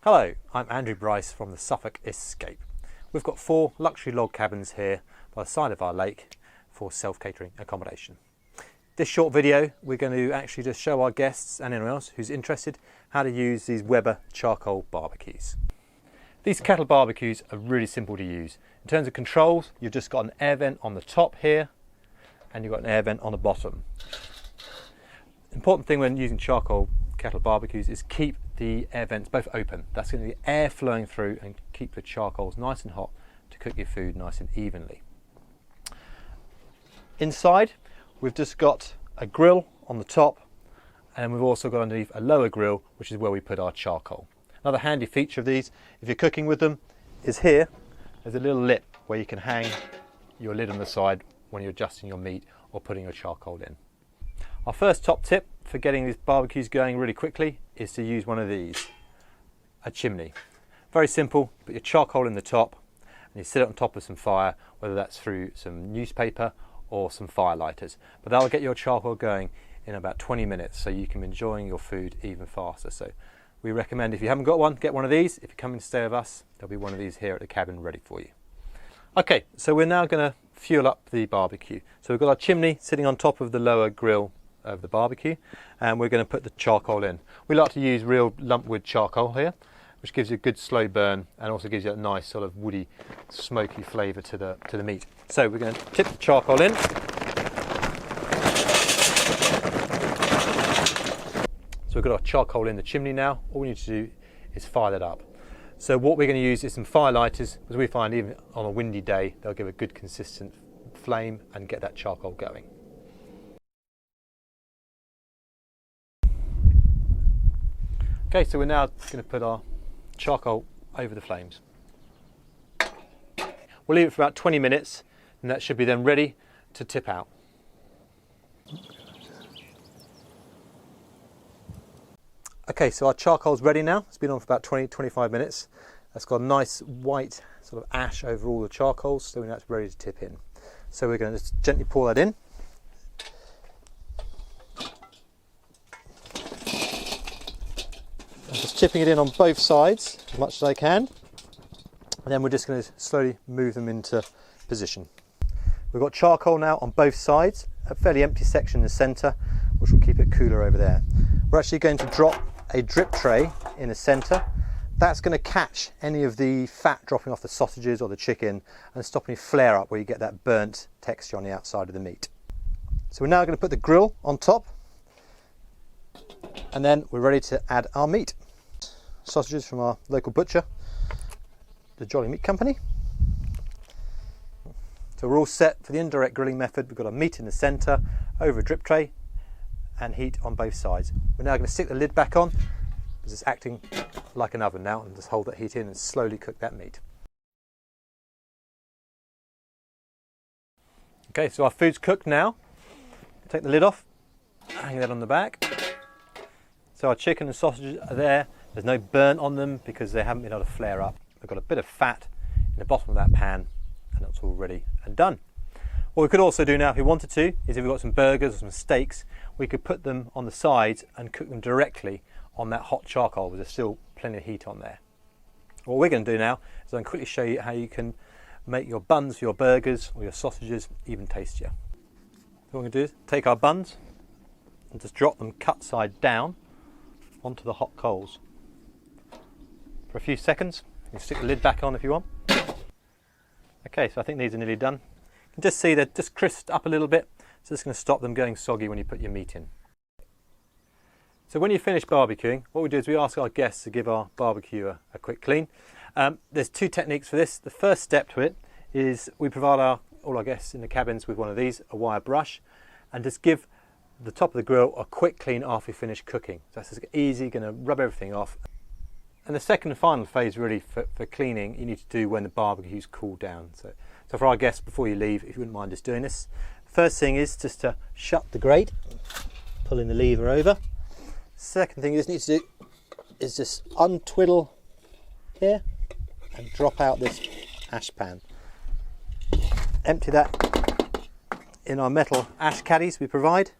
Hello, I'm Andrew Bryce from the Suffolk Escape. We've got 4 luxury log cabins here by the side of our lake for self-catering accommodation. This short video we're going to actually just show our guests and anyone else who's interested how to use these Weber charcoal barbecues. These kettle barbecues are really simple to use. In terms of controls, you've just got an air vent on the top here and you've got an air vent on the bottom. Important thing when using charcoal kettle barbecues is keep the air vents both open. That's going to be air flowing through and keep the charcoals nice and hot to cook your food nice and evenly. Inside we've just got a grill on the top, and we've also got underneath a lower grill, which is where we put our charcoal. Another handy feature of these, if you're cooking with them, is here there's a little lip where you can hang your lid on the side when you're adjusting your meat or putting your charcoal in. Our first top tip for getting these barbecues going really quickly is to use one of these, a chimney. Very simple, put your charcoal in the top and you sit it on top of some fire, whether that's through some newspaper or some fire lighters. But that'll get your charcoal going in about 20 minutes so you can be enjoying your food even faster. So we recommend, if you haven't got one, get one of these. If you're coming to stay with us, there'll be one of these here at the cabin ready for you. Okay, so we're now going to fuel up the barbecue. So we've got our chimney sitting on top of the lower grill of the barbecue, and we're going to put the charcoal in. We like to use real lumpwood charcoal here, which gives you a good slow burn and also gives you a nice sort of woody, smoky flavour to the meat. So we're going to tip the charcoal in. So we've got our charcoal in the chimney now. All we need to do is fire that up. So what we're going to use is some fire lighters, because we find even on a windy day they'll give a good consistent flame and get that charcoal going. Okay, so we're now going to put our charcoal over the flames. We'll leave it for about 20 minutes and that should be then ready to tip out. Okay, so our charcoal's ready now. It's been on for about 20-25 minutes. That's got a nice white sort of ash over all the charcoals, so we know it's ready to tip in. So we're going to just gently pour that in. Just tipping it in on both sides as much as I can, and then we're just going to slowly move them into position. We've got charcoal now on both sides, a fairly empty section in the centre, which will keep it cooler over there. We're actually going to drop a drip tray in the centre. That's going to catch any of the fat dropping off the sausages or the chicken and stop any flare up where you get that burnt texture on the outside of the meat. So we're now going to put the grill on top, and then we're ready to add our meat. Sausages from our local butcher, the Jolly Meat Company. So we're all set for the indirect grilling method. We've got our meat in the centre, over a drip tray, and heat on both sides. We're now going to stick the lid back on, because it's acting like an oven now, and just hold that heat in and slowly cook that meat. Okay, so our food's cooked now. Take the lid off, hang that on the back. So our chicken and sausages are there. There's no burnt on them because they haven't been able to flare up. We've got a bit of fat in the bottom of that pan, and that's all ready and done. What we could also do now, if we wanted to, is if we've got some burgers or some steaks, we could put them on the sides and cook them directly on that hot charcoal, with there's still plenty of heat on there. What we're going to do now is I'm going to quickly show you how you can make your buns for your burgers or your sausages even tastier. What we're going to do is take our buns and just drop them cut side down onto the hot coals for a few seconds. You can stick the lid back on if you want. Okay, so I think these are nearly done. You can just see they're just crisped up a little bit, so it's going to stop them going soggy when you put your meat in. So when you finish barbecuing, what we do is we ask our guests to give our barbecue a quick clean. There's 2 techniques for this. The first step to it is we provide all our guests in the cabins with one of these, a wire brush, and just give the top of the grill a quick clean after we finish cooking. So that's just easy, going to rub everything off. And the second and final phase really for cleaning you need to do when the barbecue's cooled down. So for our guests, before you leave, if you wouldn't mind just doing this, the first thing is just to shut the grate, pulling the lever over. Second thing you just need to do is just untwiddle here and drop out this ash pan. Empty that in our metal ash caddies we provide,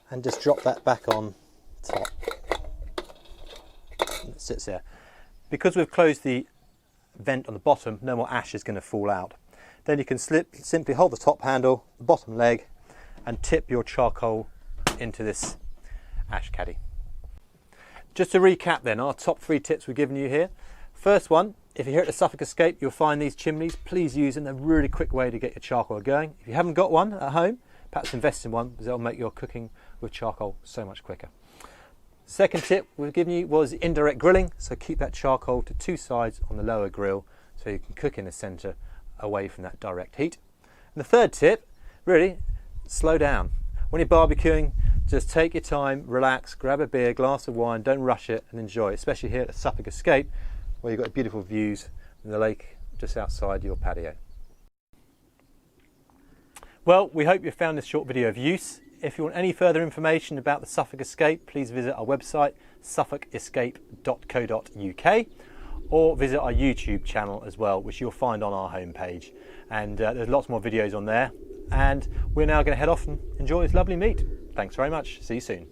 and just drop that back on top. It sits there. Because we've closed the vent on the bottom, no more ash is going to fall out. Then you can simply hold the top handle, the bottom leg, and tip your charcoal into this ash caddy. Just to recap then, our top 3 tips we've given you here. First one, if you're here at the Suffolk Escape, you'll find these chimneys. Please use them. They're a really quick way to get your charcoal going. If you haven't got one at home, perhaps invest in one, because it'll make your cooking with charcoal so much quicker. Second tip we've given you was indirect grilling, so keep that charcoal to 2 sides on the lower grill so you can cook in the centre away from that direct heat. And the third tip, really, slow down. When you're barbecuing, just take your time, relax, grab a beer, glass of wine, don't rush it, and enjoy, especially here at the Suffolk Escape, where you've got beautiful views from the lake just outside your patio. Well, we hope you found this short video of use. If you want any further information about the Suffolk Escape, please visit our website, suffolkescape.co.uk, or visit our YouTube channel as well, which you'll find on our homepage. And there's lots more videos on there. And we're now going to head off and enjoy this lovely meat. Thanks very much. See you soon.